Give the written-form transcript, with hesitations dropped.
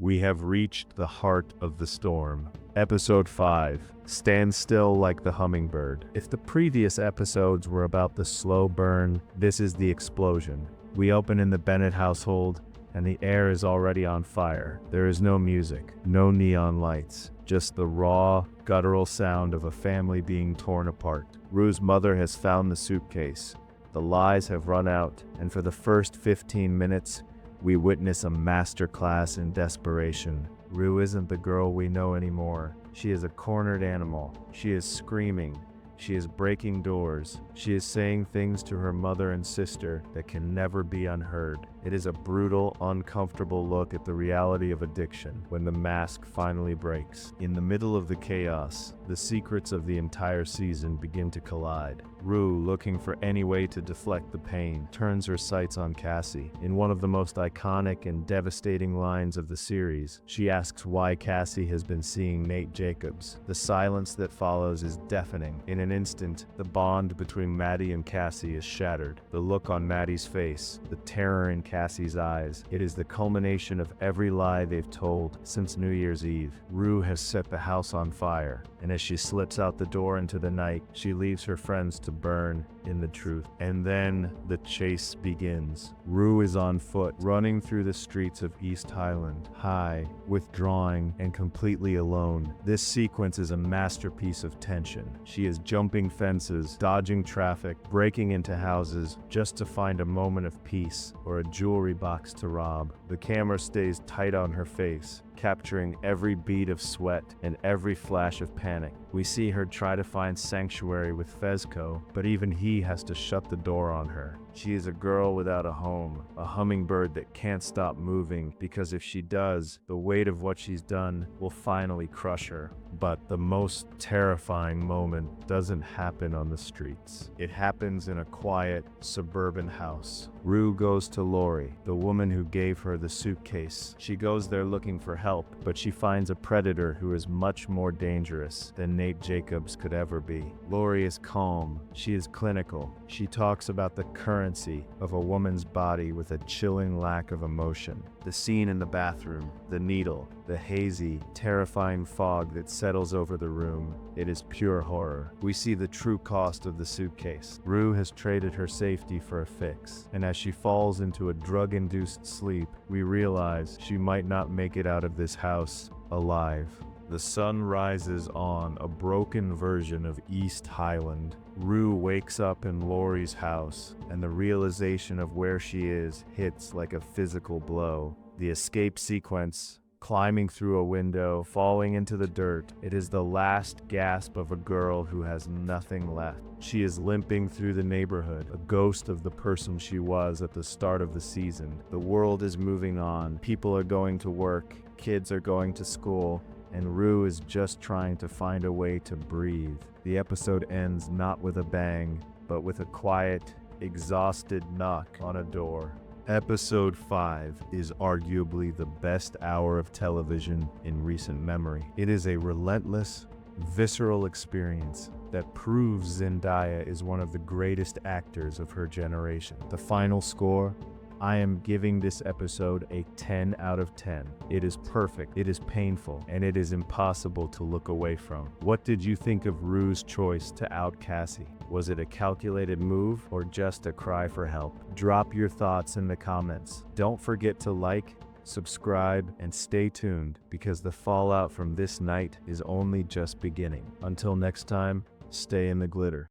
We have reached the heart of the storm. Episode 5. Stand still like the hummingbird. If the previous episodes were about the slow burn, this is the explosion. We open in the Bennett household, and the air is already on fire. There is no music, no neon lights, just the raw, guttural sound of a family being torn apart. Rue's mother has found the suitcase. The lies have run out, and for the first 15 minutes, we witness a masterclass in desperation. Rue isn't the girl we know anymore. She is a cornered animal. She is screaming. She is breaking doors. She is saying things to her mother and sister that can never be unheard. It is a brutal, uncomfortable look at the reality of addiction when the mask finally breaks. In the middle of the chaos, the secrets of the entire season begin to collide. Rue, looking for any way to deflect the pain, turns her sights on Cassie. In one of the most iconic and devastating lines of the series, she asks why Cassie has been seeing Nate Jacobs. The silence that follows is deafening. In an instant, the bond between Maddie and Cassie is shattered. The look on Maddie's face, the terror in Cassie's eyes. It is the culmination of every lie they've told since New Year's Eve. Rue has set the house on fire, and as she slips out the door into the night, she leaves her friends to burn in the truth. And then the chase begins. Rue is on foot, running through the streets of East Highland, high, withdrawing, and completely alone. This sequence is a masterpiece of tension. She is jumping fences, dodging traffic, breaking into houses, just to find a moment of peace or a jewelry box to rob. The camera stays tight on her face, capturing every bead of sweat and every flash of panic. We see her try to find sanctuary with Fezco, but even he has to shut the door on her. She is a girl without a home, a hummingbird that can't stop moving, because if she does, the weight of what she's done will finally crush her. But the most terrifying moment doesn't happen on the streets. It happens in a quiet, suburban house. Rue goes to Lori, the woman who gave her the suitcase. She goes there looking for help, but she finds a predator who is much more dangerous than Nate Jacobs could ever be. Lori is calm. She is clinical. She talks about the currency of a woman's body with a chilling lack of emotion. The scene in the bathroom, the needle, the hazy, terrifying fog that settles over the room. It is pure horror. We see the true cost of the suitcase. Rue has traded her safety for a fix, and as she falls into a drug-induced sleep, we realize she might not make it out of this house alive. The sun rises on a broken version of East Highland. Rue wakes up in Lori's house, and the realization of where she is hits like a physical blow. The escape sequence, climbing through a window, falling into the dirt. It is the last gasp of a girl who has nothing left. She is limping through the neighborhood, a ghost of the person she was at the start of the season. The world is moving on. People are going to work. Kids are going to school. And Rue is just trying to find a way to breathe. The episode ends not with a bang, but with a quiet, exhausted knock on a door. Episode 5 is arguably the best hour of television in recent memory. It is a relentless, visceral experience that proves Zendaya is one of the greatest actors of her generation. The final score? I am giving this episode a 10 out of 10. It is perfect, it is painful, and it is impossible to look away from. What did you think of Rue's choice to out Cassie? Was it a calculated move or just a cry for help? Drop your thoughts in the comments. Don't forget to like, subscribe, and stay tuned, because the fallout from this night is only just beginning. Until next time, stay in the glitter.